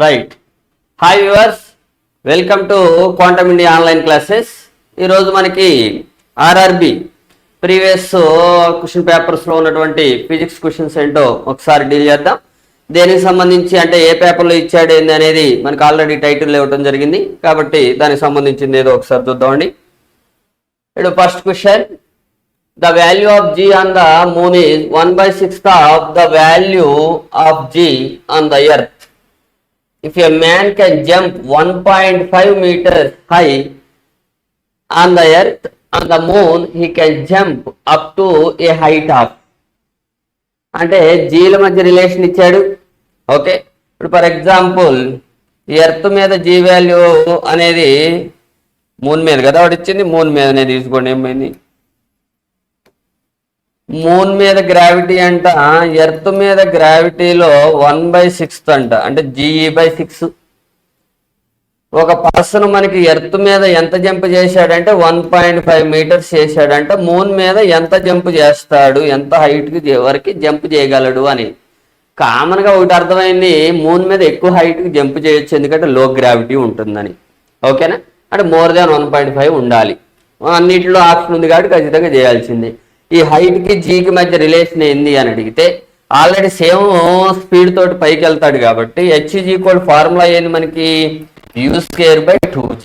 Right. Hi viewers, welcome to quantum India online classes. ఈరోజు మనకి RRB previous question పేపర్స్లో ఉన్నటువంటి ఫిజిక్స్ క్వశ్చన్స్ ఏంటో ఒకసారి డీల్ చేద్దాం. దేనికి సంబంధించి అంటే ఏ పేపర్లో ఇచ్చాడు ఏంది అనేది మనకు ఆల్రెడీ టైటిల్ ఇవ్వడం జరిగింది కాబట్టి దానికి సంబంధించింది ఏదో ఒకసారి చూద్దామండి. ఇప్పుడు first question, the value of g on the moon is 1/6 of the value of g on the earth. If a man can jump 1.5 meters high on the earth, on the moon he can jump up to a height of, అంటే జీల మధ్య relation ఇచ్చాడు. Okay, ఇప్పుడు for example earth మీద G value అనేది moon మీద కదా వాడు ఇచ్చింది, మూన్ మీదనే తీసుకోండి. ఏమైంది, మూన్ మీద గ్రావిటీ అంట, ఎర్త్ మీద గ్రావిటీలో 1/6 అంట, అంటే GE/6. ఒక పర్సన్ మనకి ఎర్త్ మీద ఎంత జంప్ చేశాడంటే 1.5 మీటర్స్ చేశాడంట. మూన్ మీద ఎంత జంప్ చేస్తాడు, ఎంత హైట్కి వరకు జంప్ చేయగలడు అని. కామన్గా ఒకటి అర్థమైంది, మూన్ మీద ఎక్కువ హైట్కి జంప్ చేయొచ్చు ఎందుకంటే లో గ్రావిటీ ఉంటుందని. ఓకేనా, అంటే మోర్ దాన్ 1.5 ఉండాలి. అన్నిటిలో ఆప్షన్ ఉంది కాబట్టి ఖచ్చితంగా చేయాల్సింది. ఈ హైట్కి జీకి మధ్య రిలేషన్ ఏంది అని అడిగితే ఆల్రెడీ సేమ్ స్పీడ్ తోటి పైకి వెళ్తాడు కాబట్టి HG ఫార్ములా ఏంది మనకి, U²/2g.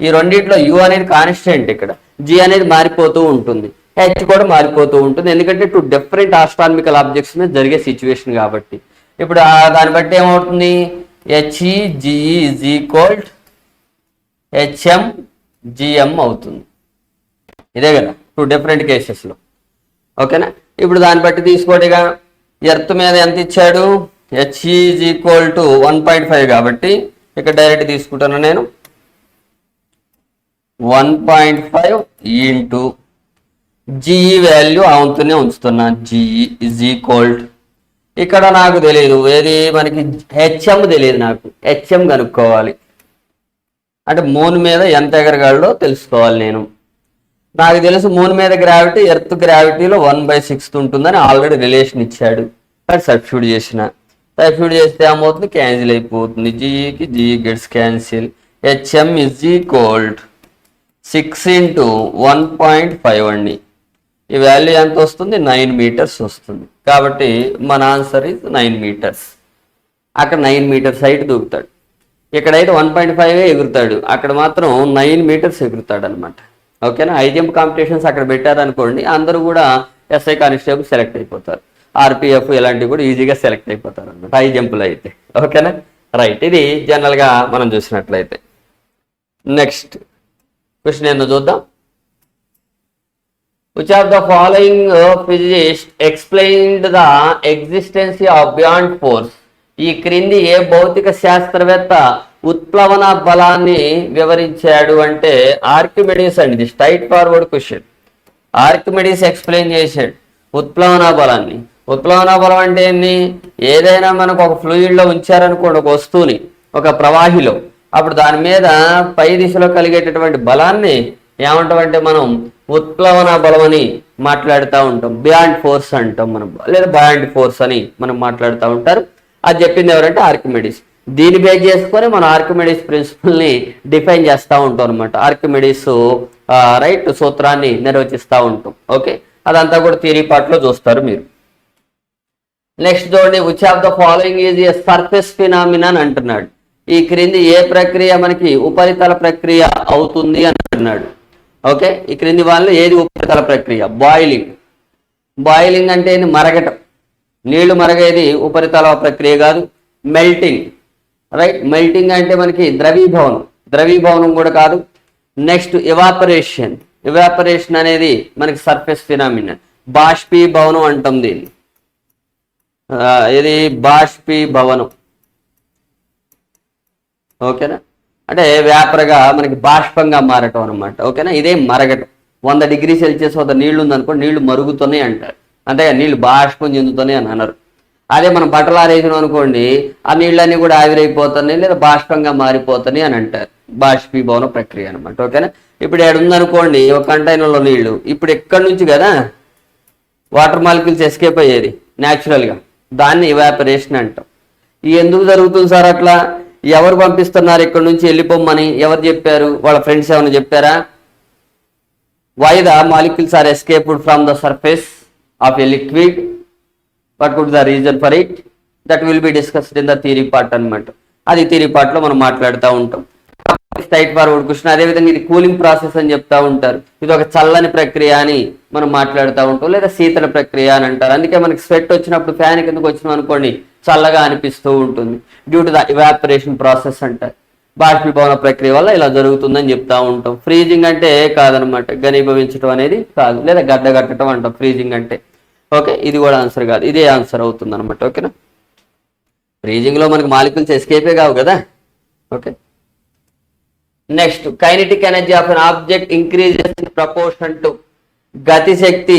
ఈ రెండిట్లో U అనేది కాన్స్టెంట్, ఇక్కడ G అనేది మారిపోతూ ఉంటుంది, H కూడా మారిపోతూ ఉంటుంది, ఎందుకంటే టూ డిఫరెంట్ ఆస్ట్రానమికల్ ఆబ్జెక్ట్స్ మీద జరిగే సిచ్యువేషన్ కాబట్టి. ఇప్పుడు దాన్ని బట్టి ఏమవుతుంది, HEGE HMGM అవుతుంది. ఇదే కదా టూ డిఫరెంట్ కేసెస్లో. ఓకేనా, ఇప్పుడు దాన్ని బట్టి తీసుకోడిగా ఎర్త్ మీద ఎంత ఇచ్చాడు, HE = 1.5 కాబట్టి ఇక్కడ డైరెక్ట్ తీసుకుంటాను నేను. 1.5 ఇంటూ GE వాల్యూ అవుతూనే ఉంచుతున్నా. GE ఇక్కడ నాకు తెలియదు ఏది, మనకి HM తెలియదు, నాకు HM కనుక్కోవాలి. అంటే మూన్ మీద ఎంత ఎగరగలడో తెలుసుకోవాలి నేను. నాకు తెలుసు మూన్ మీద గ్రావిటీ ఎర్త్ గ్రావిటీలో 1/6 ఉంటుందని ఆల్రెడీ రిలేషన్ ఇచ్చాడు. అది సబ్స్టిట్యూట్ చేస్తే ఏమవుతుంది, క్యాన్సిల్ అయిపోతుంది. జీకి జీ గెట్స్ క్యాన్సిల్. HM = 6 × 1.5 అండి. ఈ వాల్యూ ఎంత వస్తుంది, 9 మీటర్స్ వస్తుంది. కాబట్టి మన ఆన్సర్ ఇస్ 9 మీటర్స్. అక్కడ 9 మీటర్స్ హైట్ దూకుతాడు. ఇక్కడైతే 1.5 ఎగురుతాడు, అక్కడ మాత్రం 9 మీటర్స్ ఎగురుతాడు అనమాట. ఓకేనా, హై జంప్ కాంపిటీషన్స్ అక్కడ పెట్టారనుకోండి, అందరూ కూడా SI కానిస్టేబుల్ సెలెక్ట్ అయిపోతారు, RPF ఇలాంటివి కూడా ఈజీగా సెలెక్ట్ అయిపోతారు అనమాట హై జంపులు అయితే. ఓకేనా, రైట్. ఇది జనరల్గా మనం చూసినట్లయితే. నెక్స్ట్ క్వశ్చన్ ఏందో చూద్దాం. Which of the following physicist explained the ఎగ్జిస్టెన్సీ of beyond force? ఈ క్రింది ఏ భౌతిక శాస్త్రవేత్త ఉత్ప్లవన బలాన్ని వివరించాడు అంటే ఆర్కిమెడిస్ అండి. ఇది straight forward question. Archimedes explain చేశాడు ఉత్ప్లవన బలాన్ని. ఉత్ప్లవన బలం అంటే ఏంటి, ఏదైనా మనకు ఒక ఫ్లూయిడ్లో ఉంచారనుకోండి, ఒక వస్తువుని ఒక ప్రవాహిలో, అప్పుడు దాని మీద పై దిశలో కలిగేటటువంటి బలాన్ని ఏమంటామంటే మనం ఉత్ప్లవన బలం అని మాట్లాడుతూ ఉంటాం. బియాండ్ ఫోర్స్ అంటాం మనం, లేదా బయాండ్ ఫోర్స్ అని మనం మాట్లాడుతూ ఉంటారు. అది చెప్పింది ఎవరంటే ఆర్కిమెడిస్. దీన్ని బేస్ చేసుకొని మనం ఆర్కిమెడిస్ ప్రిన్సిపల్ని డిఫైన్ చేస్తూ ఉంటాం అనమాట. ఆర్కిమెడిస్ రైట్ సూత్రాన్ని నిర్వచిస్తూ ఉంటాం. ఓకే, అదంతా కూడా థియరీ పార్ట్లో చూస్తారు మీరు. నెక్స్ట్ చూడండి, which of the following is a surface phenomenon అంటున్నాడు. ఈ క్రింది ఏ ప్రక్రియ మనకి ఉపరితల ప్రక్రియ అవుతుంది అని అంటున్నాడు. ఓకే, ఈ క్రింది వాళ్ళు ఏది ఉపరితల ప్రక్రియ? బాయిలింగ్. బాయిలింగ్ అంటే ఏంటి, మరగటం. నీళ్లు మరగేది ఉపరితల ప్రక్రియ కాదు. Melting, right. మెల్టింగ్ అంటే మనకి ద్రవీభవనం కూడా కాదు. Next evaporation. ఎవాపరేషన్ అనేది మనకి సర్ఫేస్ ఫినామినన్. బాష్పీభవనం అంటాం దీన్ని. ఇది బాష్పీభవనం. ఓకేనా, అంటే వేపరగా మనకి బాష్పంగా మారటం అనమాట. ఓకేనా, ఇదే మరగటం. 100 డిగ్రీ సెల్సియస్ వద్ద నీళ్లు ఉందనుకోండి, నీళ్లు మరుగుతున్నాయి అంటారు, అంతే, నీళ్లు బాష్పం చెందుతున్నాయి అని అన్నారు. అదే మనం బట్టలు ఆరేసినాం అనుకోండి, ఆ నీళ్ళన్నీ కూడా ఆవిరైపోతున్నాయి లేదా బాష్పంగా మారిపోతున్నాయి అని అంటారు. బాష్పీభవన ప్రక్రియ అనమాట. ఓకేనా, ఇప్పుడు ఇక్కడ ఉందనుకోండి ఒక కంటైనర్లో నీళ్లు, ఇప్పుడు ఎక్కడి నుంచి కదా వాటర్ మాలిక్యూల్స్ ఎస్కేప్ అయ్యేది న్యాచురల్గా, దాన్ని ఎవాపరేషన్ అంటాం. ఎందుకు జరుగుతుంది సార్ అట్లా? ఎవరు పంపిస్తున్నారు ఇక్కడ నుంచి వెళ్ళిపోమ్మని? ఎవరు చెప్పారు? వాళ్ళ ఫ్రెండ్స్ ఏమైనా చెప్పారా? Why the molecules are escaped from the surface of a liquid, what could the reason for it, that will be discussed in the theory part అనమాట. అది థియరీ పార్ట్ లో మనం మాట్లాడుతూ ఉంటాం. Straightforward question. అదేవిధంగా ఇది కూలింగ్ ప్రాసెస్ అని చెప్తా ఉంటారు. ఇది ఒక చల్లని ప్రక్రియ అని మనం మాట్లాడుతూ ఉంటాం, లేదా శీతల ప్రక్రియ అని అంటారు. అందుకే మనకి స్వెట్ వచ్చినప్పుడు ఫ్యాన్ కిందకు వచ్చినాం అనుకోండి చల్లగా అనిపిస్తూ ఉంటుంది. Due to the evaporation process అంటారు. బాష్పీభవన ప్రక్రియ వల్ల ఇలా జరుగుతుందని చెప్తా ఉంటాం. ఫ్రీజింగ్ అంటే కాదనమాట, ఘనీభవించడం అనేది కాదు, లేదా గడ్డగట్టడం అంటాం ఫ్రీజింగ్ అంటే. ఓకే, ఇది కూడా ఆన్సర్ కాదు, ఇదే ఆన్సర్ అవుతుంది అనమాట. ఓకేనా, ఫ్రీజింగ్ లో మనకి మాలిక్యూల్స్ ఎస్కేపే కావు కదా. Okay, next, kinetic energy of an object increases in proportion to, గతి శక్తి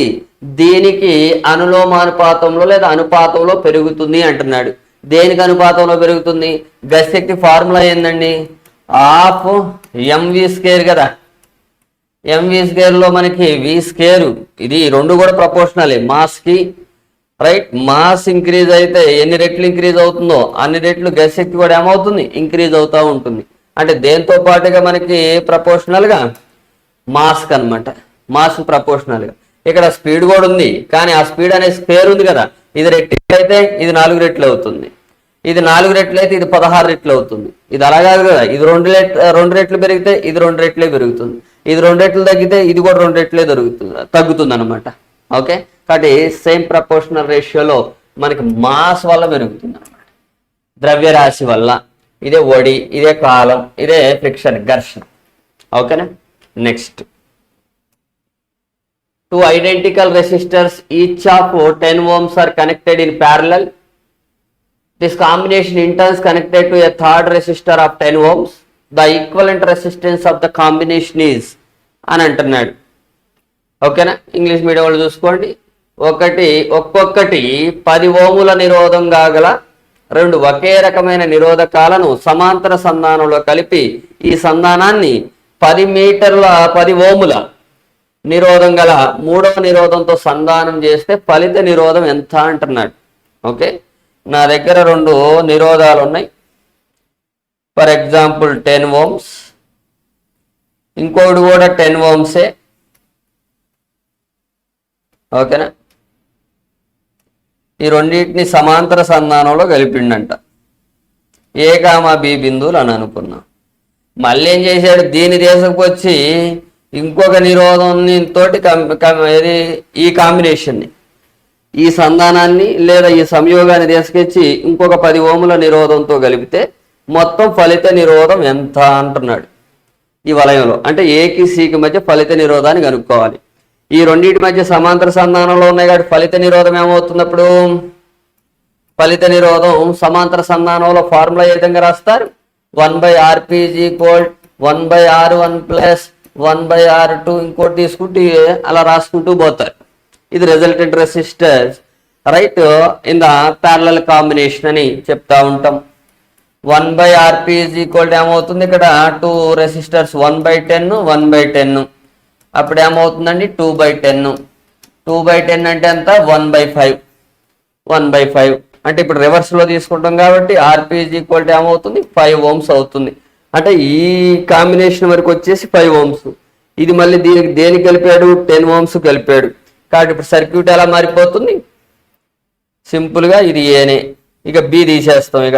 దీనికి అనులోమానుపాతంలో లేదా అనుపాతంలో పెరుగుతుంది అంటున్నాడు. దేనికి అనుపాతంలో పెరుగుతుంది? గతి శక్తి ఫార్ములా ఏందండి? హాఫ్ ఎంవి స్క్వేర్ కదా. ఎంవి స్క్వేర్ లో మనకి వి స్క్వేర్, ఇది రెండు కూడా ప్రపోర్షనలే మాస్ కి, రైట్. మాస్ ఇంక్రీజ్ అయితే ఎన్ని రెట్లు ఇంక్రీజ్ అవుతుందో అన్ని రెట్లు గతి శక్తి కూడా ఏమవుతుంది? ఇంక్రీజ్ అవుతూ ఉంటుంది. అంటే దేంతో పాటుగా మనకి ప్రపోర్షనల్ గా మాస్ అనమాట, మాస్ ప్రపోర్షనల్ గా. ఇక్కడ స్పీడ్ కూడా ఉంది, కానీ ఆ స్పీడ్ అనే స్క్వేర్ ఉంది కదా. ఇది రెట్లు అయితే ఇది 4 రెట్లు అవుతుంది, ఇది 4 రెట్లు అయితే ఇది 16 రెట్లు అవుతుంది. ఇది అలాగా కదా, ఇది 2 రెట్లు పెరిగితే ఇది 2 రెట్లే పెరుగుతుంది, ఇది 2 రెట్లు తగ్గితే ఇది కూడా 2 రెట్లే తగ్గుతుంది అనమాట. ఓకే, కాబట్టి సేమ్ ప్రపోర్షనల్ రేషియోలో మనకి మాస్ వల్ల పెరుగుతుంది అనమాట, ద్రవ్యరాశి వల్ల. ఇదే ఒడి, ఇదే కాలం, ఇదే ఫ్రిక్షన్, ఘర్షణ. ఓకేనా, next, two identical resistors each of 10 ohms are connected in parallel. This combination in turn is connected to a third resistor of 10 ohms. The equivalent resistance of the combination is అని అంటున్నాడు. ఓకేనా, English medium వాళ్ళు చూసుకోండి. ఒక్కొక్కటి 10 ఓముల నిరోధం కాగల 2 ఒకే రకమైన నిరోధకాలను సమాంతర సంధానంలో కలిపి ఈ సంధానాన్ని 10 ఓముల నిరోధం గల 3వ నిరోధంతో సంధానం చేస్తే ఫలిత నిరోధం ఎంత అంటున్నాడు. ఓకే, నా దగ్గర 2 నిరోధాలు ఉన్నాయి. ఫర్ ఎగ్జాంపుల్ 10 ఓమ్స్, ఇంకోటి కూడా 10 ఓమ్సే. ఓకేనా, ఈ రెండింటిని సమాంతర సంధానంలో కలిపిండంట. ఏ కామా బి బిందువులు అని అనుకున్నాం. మళ్ళీ ఏం చేశాడు, దీన్ని తీసుకొచ్చి ఇంకొక నిరోధం తోటి ఈ కాంబినేషన్ని, ఈ సంధానాన్ని లేదా ఈ సంయోగాన్ని తీసుకొచ్చి ఇంకొక 10 ఓముల నిరోధంతో కలిపితే మొత్తం ఫలిత నిరోధం ఎంత అంటున్నాడు. ఈ వలయంలో అంటే ఏకి సికి మధ్య ఫలిత నిరోధాన్ని కనుక్కోవాలి. ఈ రెండింటి మధ్య సమాంతర సంధానంలో ఉన్నాయి కాబట్టి ఫలిత నిరోధం ఏమవుతున్నప్పుడు, ఫలిత నిరోధం సమాంతర సంధానంలో ఫార్ములా ఏ విధంగా రాస్తారు? 1/Rp = 1/R1 + 1/R2, ఇంకోటి తీసుకుంటే అలా రాసుకుంటూ పోతారు. ఇది resultant resistors, right, in the parallel combination అని చెప్తా ఉంటాం. 1/Rp = ఏమవుతుంది ఇక్కడ 2 రెసిస్టర్స్ 1/10 1/10, అప్పుడు ఏమవుతుందండి 2/10. 2/10 అంటే ఎంత? 1/5 అంటే ఇప్పుడు రివర్స్ లో తీసుకుంటాం కాబట్టి Rp = ఏమవుతుంది 5 ఓమ్స్ అవుతుంది. అంటే ఈ కాంబినేషన్ వరకు వచ్చేసి 5 ఓమ్స్. ఇది మళ్ళీ దేనికి కలిపాడు? 10 ఓమ్స్ కలిపాడు. కాబట్టి ఇప్పుడు సర్క్యూట్ ఎలా మారిపోతుంది? సింపుల్ గా ఇది ఏనే, ఇక బి తీసేస్తాం. ఇక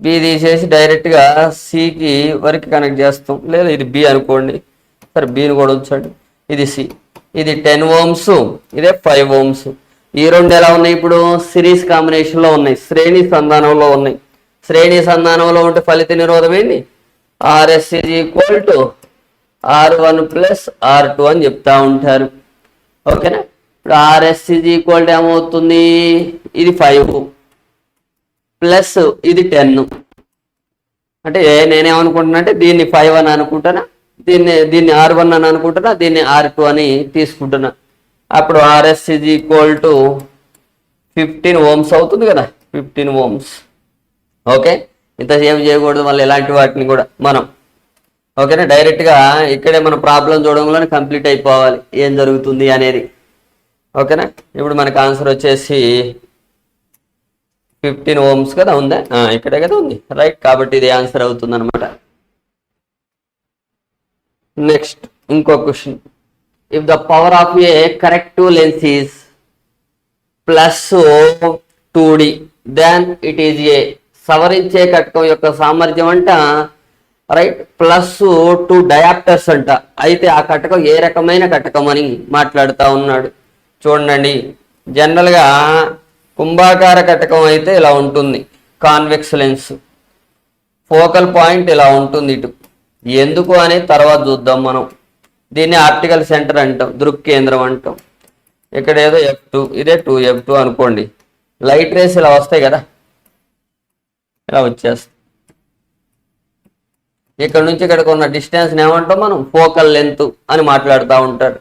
బి తీసేసి డైరెక్ట్ గా సికి వరకు కనెక్ట్ చేస్తాం, లేదా ఇది బి అనుకోండి, సరే బిని కూడా ఉంచండి. ఇది సి, ఇది 10 ఓమ్స్, ఇదే 5 ఓమ్స్. ఈ రెండు ఎలా ఉన్నాయి? ఇప్పుడు సిరీస్ కాంబినేషన్ లో ఉన్నాయి, శ్రేణి సంధానంలో ఉన్నాయి. శ్రేణి సంధానంలో ఉంటే ఫలిత నిరోధం ఏంటి? Rs = R1 + R2 అని చెప్తా ఉంటారు. ఓకేనా, ఇప్పుడు Rs = ఏమవుతుంది? ఇది 5 ప్లస్ ఇది 10. అంటే నేనేమనుకుంటున్నా అంటే దీన్ని 5 అని అనుకుంటున్నా, దీన్ని R1 అని అనుకుంటున్నా, దీన్ని R2 అని తీసుకుంటున్నా. అప్పుడు Rs = 15 ఓమ్స్ అవుతుంది కదా, 15 ఓమ్స్. ఓకే, ఇంత సేవ్ చేయకూడదు మళ్ళీ ఇలాంటి వాటిని కూడా మనం. ఓకేనా, డైరెక్ట్గా ఇక్కడే మన ప్రాబ్లం చూడడంలోనే కంప్లీట్ అయిపోవాలి ఏం జరుగుతుంది అనేది. ఓకేనా, ఇప్పుడు మనకు ఆన్సర్ వచ్చేసి 15 ohms కదా ఉందా, ఇక్కడే కదా ఉంది, రైట్. కాబట్టి ఇది ఆన్సర్ అవుతుంది అనమాట. నెక్స్ట్ ఇంకో question. If the power of a corrective lens is +2D then it is a. సవరించే కటకం యొక్క సామర్థ్యం అంట రైట్ +2 డయాప్టర్స్ అంట. అయితే ఆ కటకం ఏ రకమైన కటకం అని మాట్లాడుతూ ఉన్నాడు. చూడండి, జనరల్గా కుంభాకార కటకం అయితే ఇలా ఉంటుంది, కాన్వెక్స్ లెన్స్, ఫోకల్ పాయింట్ ఇలా ఉంటుంది ఇటు. ఎందుకు అని తర్వాత చూద్దాం మనం. దీన్ని ఆప్టికల్ సెంటర్ అంటాం, దృక్కేంద్రం అంటాం. ఇక్కడ ఏదో F2, ఇదే 2F2 అనుకోండి. లైట్ రేస్ ఇలా వస్తాయి కదా, ఇలా వచ్చేస్తాయి. ఇక్కడ నుంచి ఇక్కడికి ఉన్న డిస్టెన్స్ ఏమంటాం మనం, ఫోకల్ లెంత్ అని మాట్లాడుతూ ఉంటాడు.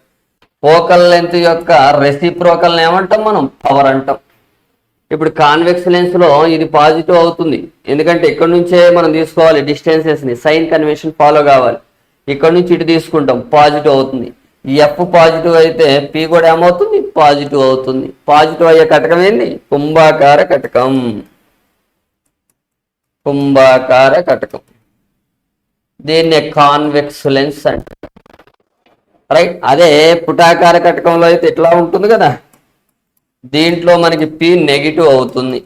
ఫోకల్ లెంత్ యొక్క రెసిప్రోకల్ ఏమంటాం మనం, పవర్ అంటాం. ఇప్పుడు కాన్వెక్స్ లెన్స్ లో ఇది పాజిటివ్ అవుతుంది, ఎందుకంటే ఇక్కడ నుంచే మనం తీసుకోవాలి డిస్టెన్సెస్ ని, సైన్ కన్వెన్షన్ ఫాలో కావాలి. ఇక్కడ నుంచి ఇటు తీసుకుంటాం, పాజిటివ్ అవుతుంది. F పాజిటివ్ అయితే P కూడా ఏమవుతుంది, పాజిటివ్ అవుతుంది. పాజిటివ్ అయ్యే కటకం ఏంది, కుంభాకార కటకం. కుంభాకార కటకం, దీన్నే కాన్వెక్స్ లెన్స్ అంటే రైట్. అదే పుటాకార కటకంలో అయితే ఎట్లా ఉంటుంది కదా, దీంట్లో మనకి P నెగిటివ్ అవుతుంది,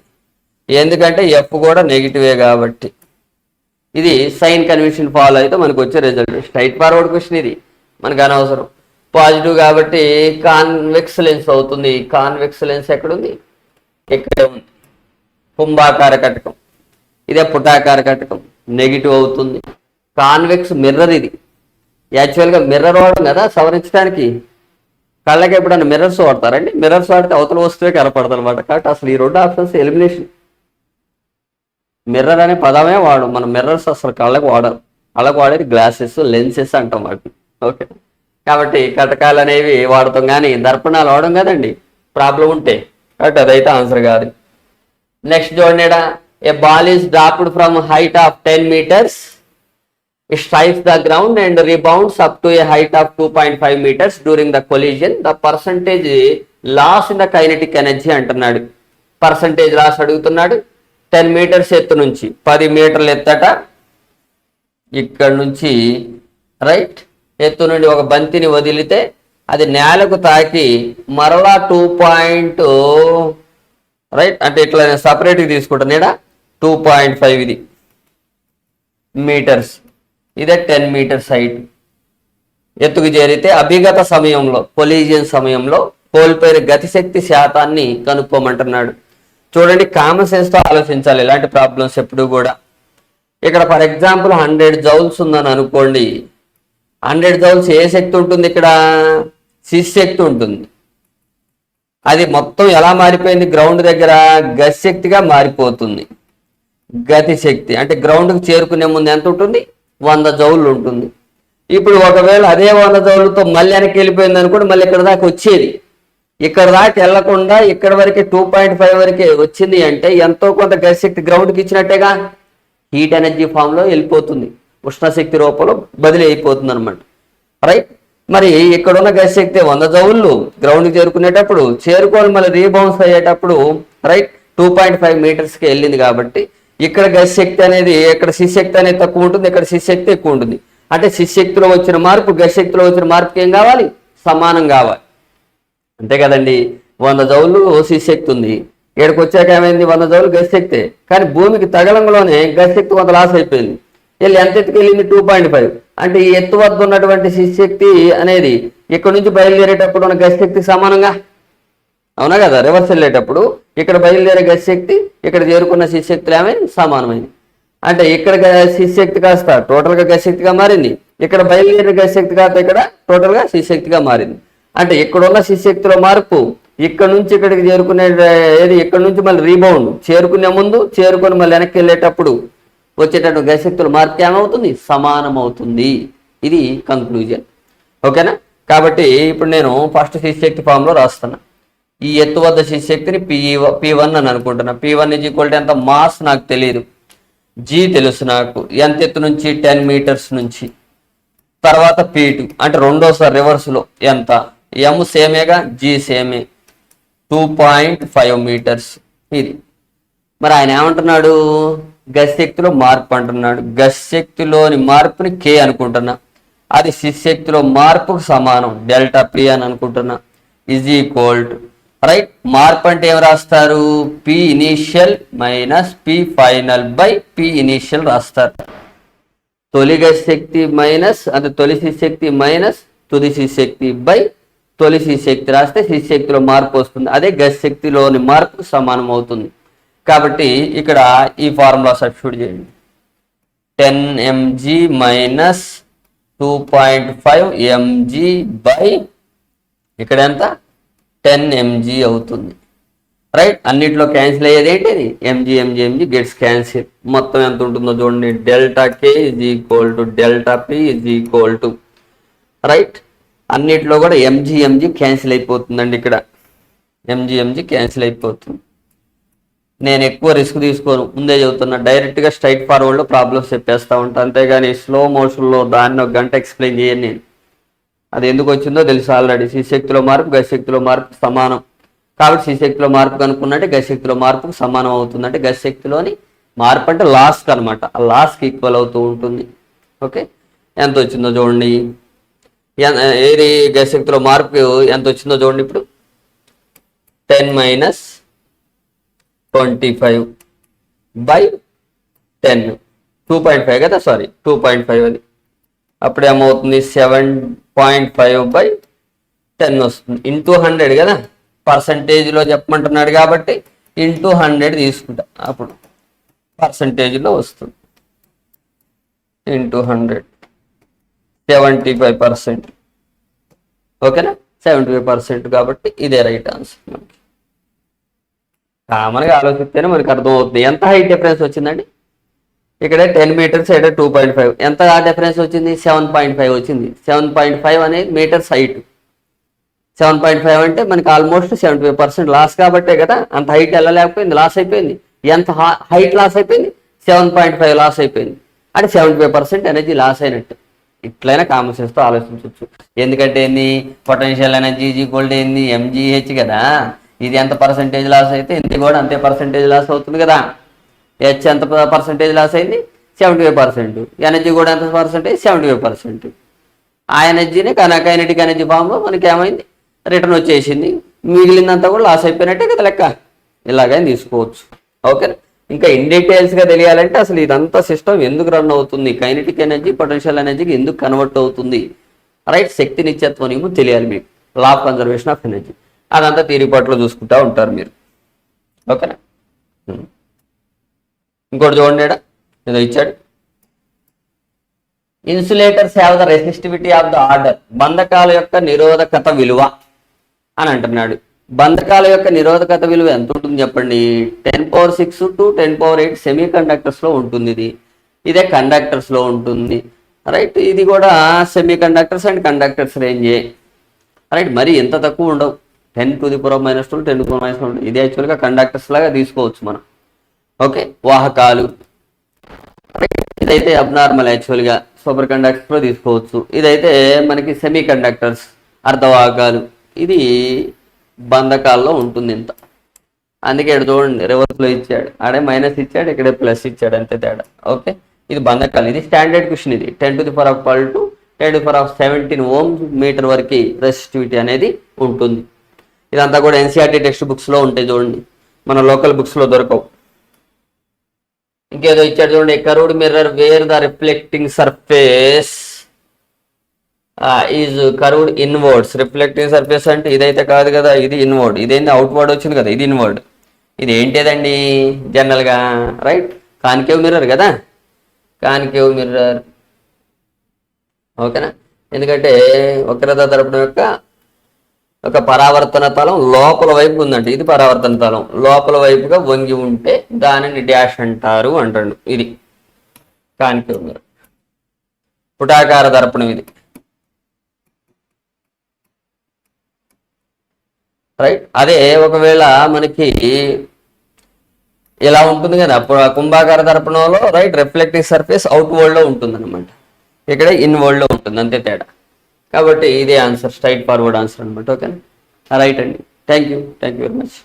ఎందుకంటే F కూడా నెగిటివే కాబట్టి. ఇది సైన్ కన్వెన్షన్ ఫాలో అయితే మనకు వచ్చే రిజల్ట్. స్ట్రైట్ ఫార్వర్డ్ క్వశ్చన్ ఇది, మనకు అనవసరం. పాజిటివ్ కాబట్టి కాన్వెక్స్ లెన్స్ అవుతుంది. కాన్వెక్స్ లెన్స్ ఎక్కడుంది, ఇక్కడే ఉంది. కుంభాకార కటకం, ఇదే పుటాకార కటకం, నెగిటివ్ అవుతుంది. కాన్వెక్స్ మిర్రర్ ఇది. యాక్చువల్గా మిర్రర్ వాడడం కదా సవరించడానికి. కళ్ళకి ఎప్పుడన్నా మిర్రర్స్ వాడతారండి, మిర్రర్స్ వాడితే అవతల వస్తువే కనపడదు అనమాట. కాబట్టి అసలు ఈ 2 ఆప్షన్స్ ఎలిమినేషన్. మిర్రర్ అనే పదమే వాడు మనం, మిర్రర్స్ అసలు కళ్ళకు వాడరు. కళ్ళకు వాడేది గ్లాసెస్, లెన్సెస్ అంటాం వాటిని. ఓకే, కాబట్టి కటకాలు అనేవి వాడతాం కానీ దర్పణాలు వాడడం కదండి, ప్రాబ్లం ఉంటే. కాబట్టి అదైతే ఆన్సర్ కాదు. నెక్స్ట్ చూడండి, a ball is dropped from height of 10 meters, it strikes the ground and rebounds up to a height of 2.5 meters during the collision. The percentage loss in the kinetic energy అంటున్నాడు. Percentage loss అడుగుతున్నాడు. 10 meters ఎత్తు నుంచి 10 మీటర్లు ఎత్తట, ఇక్కడ నుంచి right ఎత్తు నుండి ఒక బంతిని వదిలితే అది నేలకు తాకి మరలా 2 రైట్ అంటే ఇట్లా సపరేట్గా తీసుకుంటాను ఇక్కడ 2.5 ఇది మీటర్స్, ఇదే 10 meters హైట్. ఎత్తుకు చేరితే అభిగత సమయంలో, కొలీజియన్ సమయంలో కోల్పోయిన గతిశక్తి శాతాన్ని కనుక్కోమంటున్నాడు. చూడండి, కామన్ సెన్స్ తో ఆలోచించాలి ఇలాంటి ప్రాబ్లమ్స్ ఎప్పుడు కూడా. ఇక్కడ ఫర్ ఎగ్జాంపుల్ 100 joules ఉందని అనుకోండి. 100 joules ఏ శక్తి ఉంటుంది ఇక్కడ, శక్తి ఉంటుంది. అది మొత్తం ఎలా మారిపోయింది, గ్రౌండ్ దగ్గర గతిశక్తిగా మారిపోతుంది. గతి శక్తి అంటే గ్రౌండ్కి చేరుకునే ముందు ఎంత ఉంటుంది, 100 joules ఉంటుంది. ఇప్పుడు ఒకవేళ అదే 100 jouleతో మళ్ళీ వెనక్కి వెళ్ళిపోయింది అనుకోండి, మళ్ళీ ఇక్కడ దాకా వచ్చేది. ఇక్కడ దాకా వెళ్లకుండా ఇక్కడ వరకే 2.5 వరకే వచ్చింది అంటే ఎంతో కొంత గతిశక్తి గ్రౌండ్కి ఇచ్చినట్టేగా. హీట్ ఎనర్జీ ఫామ్లో వెళ్ళిపోతుంది, ఉష్ణశక్తి రూపంలో బదిలీ అయిపోతుంది అనమాట. రైట్, మరి ఇక్కడ ఉన్న గతిశక్తి 100 joules గ్రౌండ్కి చేరుకునేటప్పుడు, చేరుకొని మళ్ళీ రీబౌన్స్ అయ్యేటప్పుడు రైట్ 2.5 metersకి వెళ్ళింది. కాబట్టి ఇక్కడ గతిశక్తి అనేది, ఇక్కడ శక్తి అనేది తక్కువ ఉంటుంది, ఇక్కడ శక్తి ఎక్కువ ఉంటుంది. అంటే శక్తిలో వచ్చిన మార్పు గతిశక్తిలో వచ్చిన మార్పుకి ఏం కావాలి, సమానం కావాలి. అంతే కదండి. 100 joules శక్తి ఉంది, ఇక్కడికి వచ్చాక ఏమైంది, 100 joules గతిశక్తి. కానీ భూమికి తగలంలోనే గతిశక్తి కొంత లాస్ అయిపోయింది. వెళ్ళి ఎంత ఎత్తుకు వెళ్ళింది, 2.5. అంటే ఈ ఎత్తు వద్ద ఉన్నటువంటి శక్తి అనేది ఇక్కడ నుంచి బయలుదేరేటప్పుడు ఉన్న గతిశక్తికి సమానంగా, అవునా కదా. రివర్స్ వెళ్ళేటప్పుడు ఇక్కడ బయలుదేరే గతిశక్తి ఇక్కడ చేరుకున్న శక్తులు ఏమైంది, సమానమైంది. అంటే ఇక్కడ శక్తి కాస్త టోటల్గా గతిశక్తిగా మారింది, ఇక్కడ బయలుదేరే గతిశక్తి కాస్త ఇక్కడ టోటల్గా శక్తిగా మారింది. అంటే ఇక్కడ ఉన్న శక్తిలో మార్పు ఇక్కడ నుంచి ఇక్కడికి చేరుకునే ఏది, ఇక్కడ నుంచి మళ్ళీ రీబౌండ్ చేరుకునే ముందు, చేరుకొని మళ్ళీ వెనక్కి వెళ్ళేటప్పుడు వచ్చేటటువంటి గతిశక్తుల మార్పు ఏమవుతుంది, సమానం అవుతుంది. ఇది కంక్లూజన్. ఓకేనా. కాబట్టి ఇప్పుడు నేను ఫస్ట్ శక్తి ఫామ్లో రాస్తున్నా. ఈ ఎత్తు వద్ద శక్తిని P1 అని అనుకుంటున్నా. P1 = ఎంత, మాస్ నాకు తెలియదు, G తెలుసు నాకు, ఎంత ఎత్తు నుంచి 10 meters నుంచి. తర్వాత P2 అంటే రెండోసారి రివర్స్లో ఎంత, M సేమేగా, G సేమే, 2.5 meters. ఇది మరి ఆయన ఏమంటున్నాడు, గతిశక్తిలో మార్పు అంటున్నాడు. గతిశక్తిలోని మార్పుని కే అనుకుంటున్నా, అది శిశక్తిలో మార్పుకు సమానం డెల్టా పి అని అనుకుంటున్నా. ఈజ్ ఈక్వల్ టు రైట్, మార్పు అంటే ఏం రాస్తారు, P initial minus P final by P initial రాస్తారు. తొలి గతిశక్తి మైనస్ అంటే తొలి శిశక్తి మైనస్ తుది శిశక్తి బై తొలి శిశక్తి రాస్తే శిశక్తిలో మార్పు వస్తుంది. అదే గతిశక్తిలోని మార్పుకు సమానం అవుతుంది. కాబట్టి ఇక్కడ ఈ ఫార్ములా సబ్స్టిట్యూట్ చేయండి. 10 mg మైనస్ 2.5 mg బై ఇక్కడ ఎంత 10 mg అవుతుంది. రైట్, అన్నిట్లో క్యాన్సిల్ అయ్యేది ఏంటి, mg గెట్స్ క్యాన్సిల్. మొత్తం ఎంత ఉంటుందో చూడండి, delta K is equal to delta P is equal to right, అన్నిట్లో కూడా mg క్యాన్సిల్ అయిపోతుందండి. ఇక్కడ mg క్యాన్సిల్ అయిపోతుంది. నేను ఎక్కువ రిస్క్ తీసుకోను, ముందే చెబుతున్నా. డైరెక్ట్గా స్ట్రైట్ ఫార్వర్డ్లో ప్రాబ్లమ్స్ చెప్పేస్తూ ఉంటాను, అంతేగాని స్లో మోషన్లో దాన్ని ఒక గంట ఎక్స్ప్లెయిన్ చేయను నేను. అది ఎందుకు వచ్చిందో తెలుసు ఆల్రెడీ. శిశక్తిలో మార్పు గతిశక్తిలో మార్పు సమానం కాబట్టి శిశక్తిలో మార్పు కనుక్కున్నట్టే గతిశక్తిలో మార్పుకు సమానం అవుతుంది. అంటే గతిశక్తిలోని మార్పు అంటే లాస్కి అనమాట, ఆ లాస్కి ఈక్వల్ అవుతూ ఉంటుంది. ఓకే, ఎంత వచ్చిందో చూడండి, ఏది గతిశక్తిలో మార్పు ఎంత వచ్చిందో చూడండి. ఇప్పుడు 10 మైనస్ 25 బై 10, 2.5 కదా, సారీ 2.5 అది. అప్పుడు ఏమవుతుంది, 7.5 బై 10 వస్తుంది. ఇంటూ 100 కదా, పర్సంటేజ్లో చెప్పమంటున్నాడు కాబట్టి ఇంటూ 100 తీసుకుంటా, అప్పుడు పర్సంటేజ్లో వస్తుంది. ఇంటూ 100 75%. ఓకేనా, 75% కాబట్టి ఇదే రైట్ ఆన్సర్. మనకి కామన్గా ఆలోచిస్తేనే మనకు అర్థమవుతుంది. ఎంత హైట్ డిఫరెన్స్ వచ్చిందండి, ఇక్కడ 10 మీటర్స్, ఇక్కడ 2.5, ఎంత డిఫరెన్స్ వచ్చింది, 7.5 వచ్చింది. 7.5 అనేది మీటర్స్ హైట్. 7.5 అంటే మనకి ఆల్మోస్ట్ 75% లాస్ కాబట్టే కదా, అంత హైట్ వెళ్ళలేకపోయింది, లాస్ అయిపోయింది. ఎంత హైట్ లాస్ అయిపోయింది, 7.5 లాస్ అయిపోయింది. అంటే 75% ఎనర్జీ లాస్ అయినట్టు. ఇట్లయినా కామన్ సెన్స్తో ఆలోచించవచ్చు. ఎందుకంటే ఏంది, potential energy is equal to ఏంది, mgh కదా. ఇది ఎంత పర్సంటేజ్ లాస్ అయితే ఇది కూడా అంతే పర్సంటేజ్ లాస్ అవుతుంది కదా. హెచ్ ఎంత పర్సంటేజ్ లాస్ అయింది, 75%. ఎనర్జీ కూడా ఎంత పర్సంటేజ్, 75%. ఆ ఎనర్జీని కైనెటిక్ ఎనర్జీ ఫామ్లో మనకి ఏమైంది, రిటర్న్ వచ్చేసింది. మిగిలినంతా కూడా లాస్ అయిపోయినట్టే కదా లెక్క. ఇలాగైనా తీసుకోవచ్చు. ఓకే, ఇంకా ఇన్ డీటెయిల్స్గా తెలియాలంటే అసలు ఇదంతా సిస్టమ్ ఎందుకు రన్ అవుతుంది, కైనెటిక్ ఎనర్జీ పొటెన్షియల్ ఎనర్జీకి ఎందుకు కన్వర్ట్ అవుతుంది, రైట్, శక్తి నిత్యత్వం ఏమో తెలియాలి మీకు. Law of conservation of energy అదంతా థియరీ పార్ట్లో చూసుకుంటూ ఉంటారు మీరు. ఓకేనా, ఇంకోటి చూడండి, ఏదో ఇచ్చాడు. Insulators have the resistivity of the order, బంధకాల యొక్క నిరోధకత విలువ అని అంటున్నాడు. బంధకాల యొక్క నిరోధకత విలువ ఎంత ఉంటుంది చెప్పండి, 10⁶ to 10⁸ సెమీ కండక్టర్స్లో ఉంటుంది. ఇదే కండక్టర్స్లో ఉంటుంది. రైట్, ఇది కూడా సెమీ కండక్టర్స్ అండ్ కండక్టర్స్ రేంజే. రైట్, మరి ఎంత తక్కువ ఉండవు, 10⁻², 10⁻². ఇది యాక్చువల్గా కండక్టర్స్ లాగా తీసుకోవచ్చు మనం. ఓకే, వాహకాలు. ఇదైతే అబ్నార్మల్, యాక్చువల్గా సూపర్ కండక్టర్స్లో తీసుకోవచ్చు. ఇదైతే మనకి సెమీ కండక్టర్స్, అర్ధవాహకాలు. ఇది బంధకాల్లో ఉంటుంది ఇంత. అందుకే ఇక్కడ చూడండి, రివర్స్లో ఇచ్చాడు, ఆడే మైనస్ ఇచ్చాడు, ఇక్కడ ప్లస్ ఇచ్చాడు, అంతే తేడా. ఓకే, ఇది బంధకాలు. ఇది స్టాండర్డ్ క్వశ్చన్. ఇది 10⁻12 10⁻17 ఓమ్స్ మీటర్ వరకు రెసిస్టివిటీ అనేది ఉంటుంది. ఇదంతా కూడా ఎన్సీఆర్టీ టెక్స్ట్ బుక్స్లో ఉంటాయి చూడండి, మన లోకల్ బుక్స్లో దొరకవు. ఇంకేదో ఇచ్చాడు చూడండి, curved mirror wear the reflecting surface is curved inwards. Reflecting surface అంటే ఇదైతే కాదు కదా, ఇది ఇన్వర్డ్. ఇదేంటి అవుట్వర్డ్ వచ్చింది కదా, ఇది ఇన్వర్డ్. ఇది ఏంటిదండి జనరల్గా, రైట్, కాన్కేవ్ మిర్రర్ కదా, కాన్కేవ్ మిర్రర్. ఓకేనా, ఎందుకంటే వక్రత దర్పణం యొక్క ఒక పరావర్తన తలం లోపల వైపు ఉందంటే, ఇది పరావర్తన తలం లోపల వైపుగా వంగి ఉంటే దానిని డాష్ అంటారు అంటాడు. ఇది కాన్కేవ్ మిర్రర్. పుటాకార దర్పణం ఇది. రైట్, అదే ఒకవేళ మనకి ఇలా ఉంటుంది కదా, అప్పుడు కుంభాకార దర్పణంలో రైట్ రిఫ్లెక్టింగ్ సర్ఫేస్ అవుట్ వరల్డ్లో ఉంటుంది అనమాట, ఇక్కడ ఇన్ వరల్డ్లో ఉంటుంది, అంతే తేడా. కాబట్టి ఇదే ఆన్సర్, స్ట్రైట్ ఫార్వర్డ్ ఆన్సర్ అనమాట. ఓకేనా, రైట్ అండి. Thank you very much.